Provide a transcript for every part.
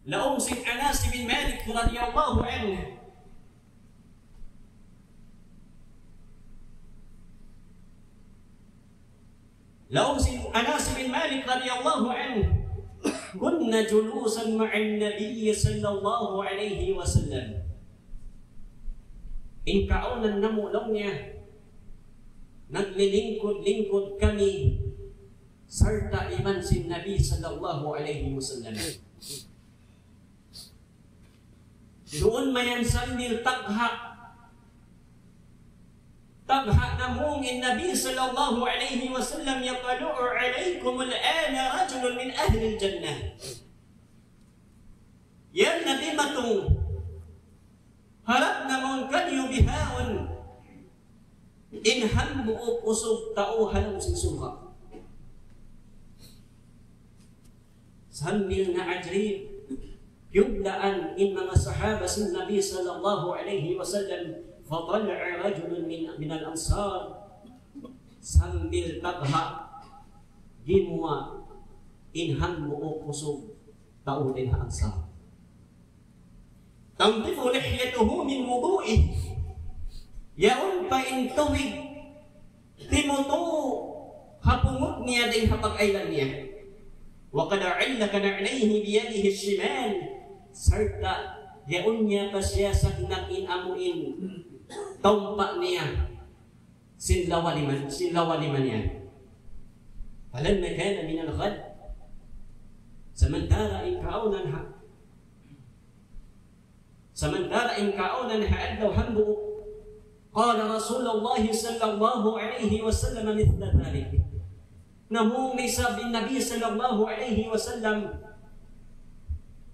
Laong si Anas bin Malik radhiyallahu anhu. Laong si Anas bin Malik radhiyallahu anhu. Kunna julusan ma'an Nabi sallallahu alaihi wasallam. In kaunan namulong niya, naglilingkod-lingkod kami serta iman si Nabi sallallahu alaihi wasallam. Doon mayan sambil tagha namung in Nabi sallallahu alaihi wasallam yaqalu'u alaikum al-ana rajulun min ahli al-jannah. Yan nabi matong harap namon kanyo bihaon in hambu usog tao halang sisuha. Sambil na ajrib yubdaan in mga sahaba sin Nabi sallallahu alaihi wasallam fatal'a rajulun min al-ansar sambil tagha gimwa in hambu usog tao din ha ansar. Tamtifu lihyatuhu min wudu'ih yaon pa in tuwig timuto hapungot niya din hapag-ailan niya. Wa qad a'allaka na'layhi biyadihi shimal sarta yaon niya pa siya sa hinakin amuin tumpa niya sinlawaliman niya. Falamma kana min al-ghad samantara in kaunan ha'adlaw hambu qala Rasulullah sallallahu alaihi wasallam mithla dhalik. Namun may sabi Nabi sallallahu alaihi wasallam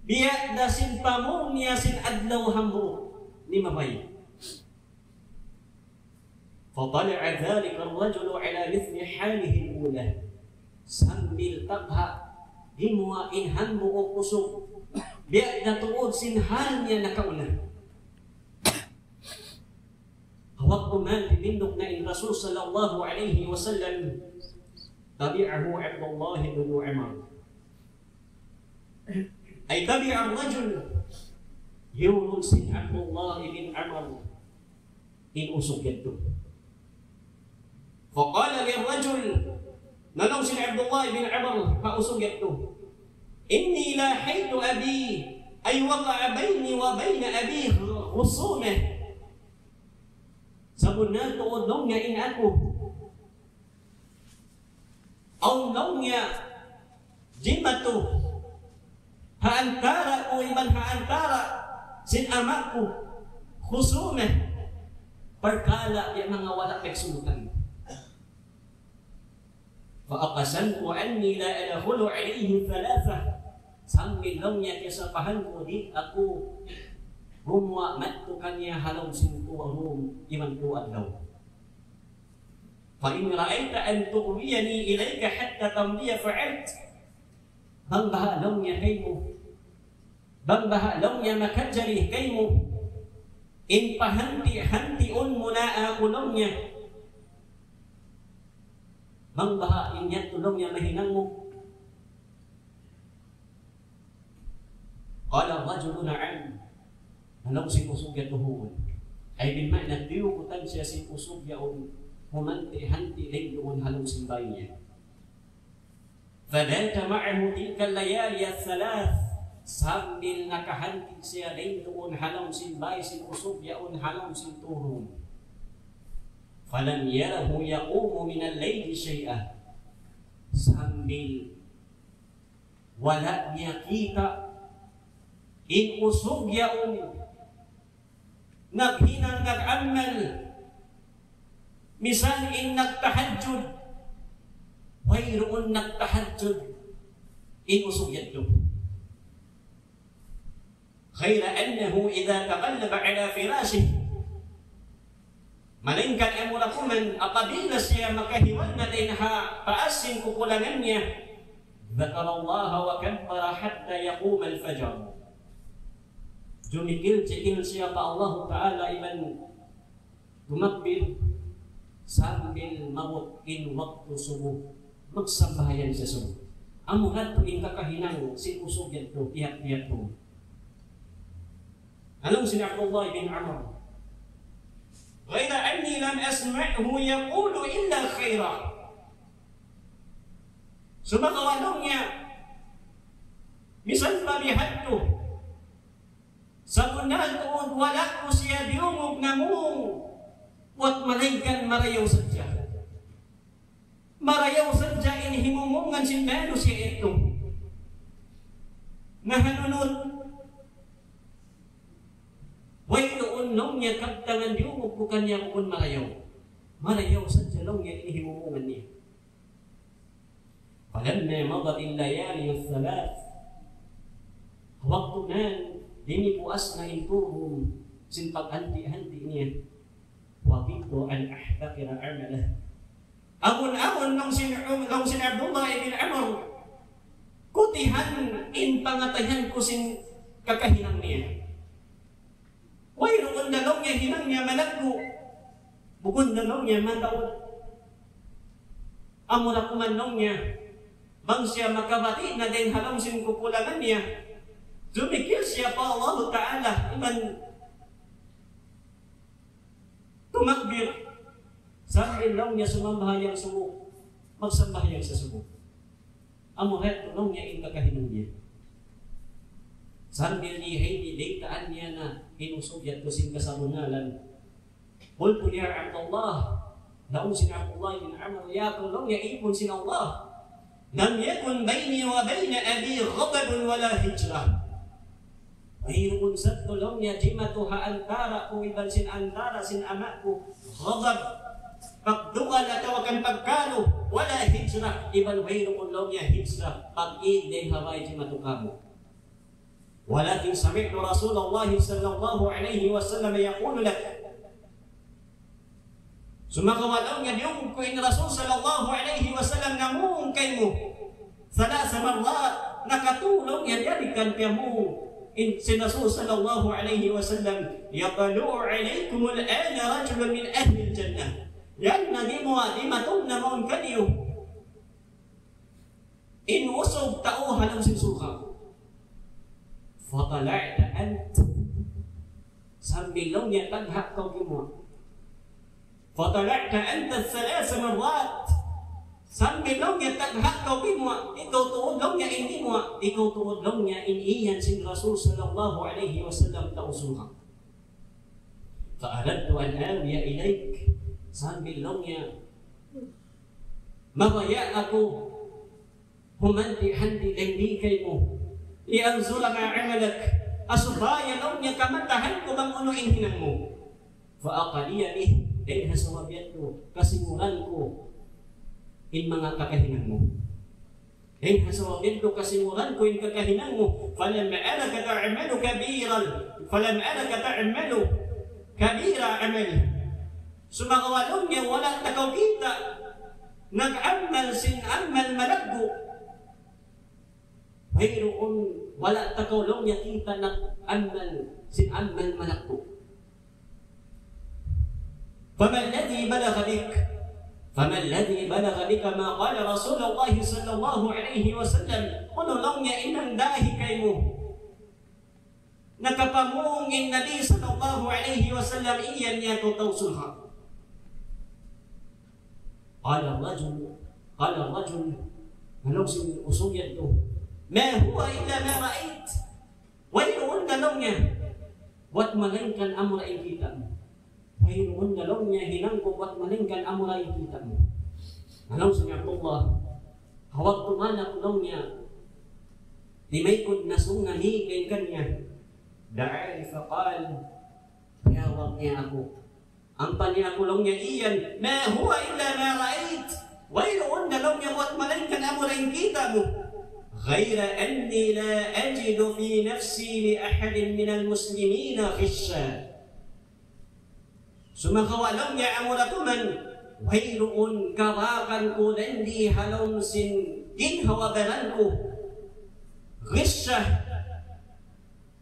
biya dasin pamong niya sin adlaw hambu ni mabay. Fatala'a dhalika ar-rajulu ala mithli halihi al-ula sambil tagha himwa in hambu o kusog biya na tuod sin hal niya nakauna. Hawak kuman bimindok na in Rasul sallallahu alaihi wasallam tabi'ahu Abdullah ibn Umar. Ay tabi'a ar-rajul yurul sin Abdullah ibn Umar in usog yadto. Faqala lirrajul nanong sin Abdullah ibn Umar pausog yadto. Inni lahaytu abi ay waqa'a bayni wa bayna abi khusumah. Sabun na tuod nung niya in ako ang nung niya jimatu haantara o iban haantara sin amak ko khusumah perkala yung mga wala pagsunutan. Faaqasantu anni la adkhulu alayhi thalatha sambil nung niya kasapahan ko di ako rumwa matto kanya halong sinto rum iman ko adlaw. Fa in ra'aita an tuqwiyani ilayka hatta tamdiya fa'alt. Bang bahalong niya kay mo. Bang bahalong niya makajari kay mo. In pahanti-hantiun mo na akulong niya. Bang bahain niya tulong niya mahinang mo. Qala rajulun na'am. Alam si usog ya tuhon. Ay bin makna tiyukutan siya si usog ya humanti-hanti doon halong simbay niya. Fadata ma'ahu tilka layali al-thalath sambil nakahanti siya doon halong simbay si usog ya halong sintuhon. Falam yarahu yaqumu min al-layli shay'a sambil wala niya kita in usog ya naghinang nag-amal misal in nagtahajjud wayroon nagtahajjud in usog yadto khayra annahu idha taqallaba ala firashih malingkan emulakuman apabila siya makahiwan na din ha paasin kukulangan niya dhakarallaha wa kabbara hatta yaqum al-fajr. Jumikil-cikil siya pa Allah Ta'ala iman tumakbir sambil mabutin waktu subuh magsambahayan sa subuh. Amuhat tuwing kakahinang si usog yan to, pihak-pihak to. Anong si Abdullah bin Amr? Ghaira anni lam asma'hu yaqulu illa khaira. Sumakawalong niya, bisan pabihadto, sa munal tuon wala ko siya diumog na mong, wat malaykan marayaw sadya. Marayaw sadya inhimumungan sindano siya ito. Nahanunod, way noon nung niya kaptangan diumog ko kanya kung marayaw. Marayaw sadya nung niya inhimumungan niya. Falamma madat al-layali al-thalath, waktu nan dinibuas na intuhum sin pag-anti-anti niya, wabitu an ahtakira amalah. Amun-amun nung sin Abdullah ibn Amr, kutihan in pangatayan ko sin kakahinang niya. Wayroon dalong niya hinang niya malaggo, bukod dalong niya matawad. Amura kumanong niya, bang siya makabati na din halong sin kukulangan niya, dumikil siya pa Allah Ta'ala, iman tumakbir. Sabi lang niya sumambahayang sumo, magsambahayang sa sumo. Amuhet tulong niya ikakahinang niya. Sambil nihay niligtaan niya na inusugyat ko sin kasabunalan. Bulpo niya Abdullah, naong sin Abdullah bin Amr, ya tulong niya ipon sin Allah. Lam yakun bayni wa bayna abi ghadabun wala hijrah. Mayroon sa tulong niya jimatuha antara ko iban sin antara sin amak ko ghadab pagdukan at tawakan pagkalo wala hijrah iban mayroon lang niya hijrah pag-iday haway jimatukamo. Walakin sami'tu Rasulullah sallallahu alaihi wasallam yaqulu lak, sumakawalaw niya diyon ko in Rasul sallallahu alaihi wasallam namung kay mo salasa marrat nakatulong yan yadikan kay mo in si Rasul sallallahu alaihi wasallam yaqalu alaikum al-ana rajulun min ahli al-jannah yan na di matong na maun kaniyo in usog tauhan ang sinsuka fatala'ta ant sambil niya taghak kau gimo. Fatala'ta anta thalatha marrat. Sambil lang niya taghak kau gimo. Ikaw tuod lang niya in gimo. Ikaw tuod lang niya in iyan sin Rasul sallallahu alaihi wasallam tausuha. Fa'aradtu an awiya ilayk. Sambil lang niya magaya ako humanti-hanti hindi kay mo. Lianzula ma'amalak asubaya lang niya kamatahan ko bang unuin hinang mo. Fa'aqaliya dahil hasawabiyan ko, kasimulan ko in mga kakahinang mo. Dahil hasawabiyan ko, kasimulan ko in kakahinang mo. Falam ma'alaka ta'amalu kabiran. Falam ma'alaka ta'amalu kabira amal. Sumakawalong niya, wala takaw kita. Nag-amal sin amal malaggo. Mayroon, wala takaw lang niya kita nag-amal sin amal malaggo. فما الذي بلغ بك ما قال رسول الله صلى الله عليه وسلم قلوا لهم يا إنن داهي كيمو nakapamung in Nabi sallallahu alaihi wasallam iyan niya tutawsulha. Qala rajul anong usugyan to? Ma huwa illa ma ra'ait. Wayroon dalong niya wat malingkan amra kita mo. Wayroon dalong niya hinangko wat malingkan amra kita mo. Anong siya Allah hawag tumanak dalong niya limay kun nasunga higay kanya da'ali faqal yawag niya ako ang paniakulong niya iyan ma huwa illa ma ra'ait wayroon dalong niya wat malingkan amra kita mo غير أني لا أجد في نفسي لأحد من المسلمين غشا sumakawalong niya amuratuman wayroon karakan ko hindi halong sin ginhawabaran ko ghisha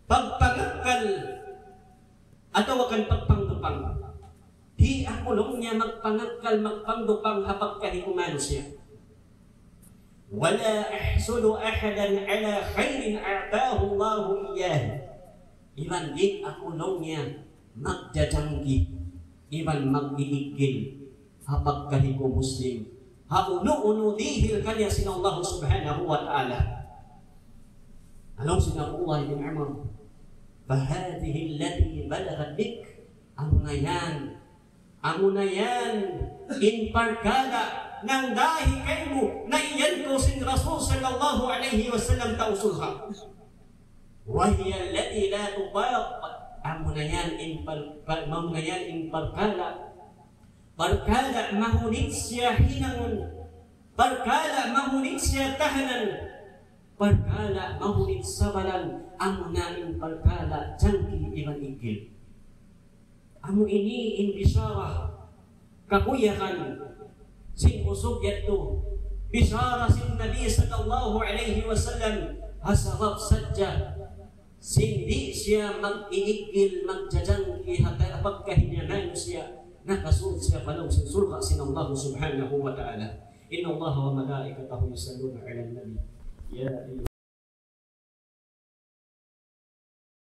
pagpangakal atau akan pagpangdupang di akulong niya magpangakal magpangdupang hapag kahikuman siya wala ahsulu ahadan ala khairin a'tahu Allahu iyah iban din ako niya magjajanggi, iban mag-iigil, hapag kahigo Muslim, hauno-uno dihil kanya sinallahu subhanahu wa ta'ala. Alam sina Allah bin Umar, fahadihi allati balaghat bik, amo na yan, in parkala, nang dahil kayo mo, na iyan ko sin Rasul sallallahu alaihi wasallam tausulha. Wahiya allati la tubaq, amo na yan in parkala, parkala mahunit siya hinangon, parkala mahunit siya tahanan, parkala mahunit sabalan, amo na in parkala jangki iban igil. Amo ini in bisara, kakuyakan, sin usog yato, bisara sin Nabi sallallahu alaihi wasallam, hasabab sadja, sindi siya mag-iigil, magjajangki, hata pagkahinyanan siya, nakasunod siya palaw sin sulha sin Allah subhanahu wa ta'ala. Inna Allah wa malaikatahu yusalluna ala nabi. Ya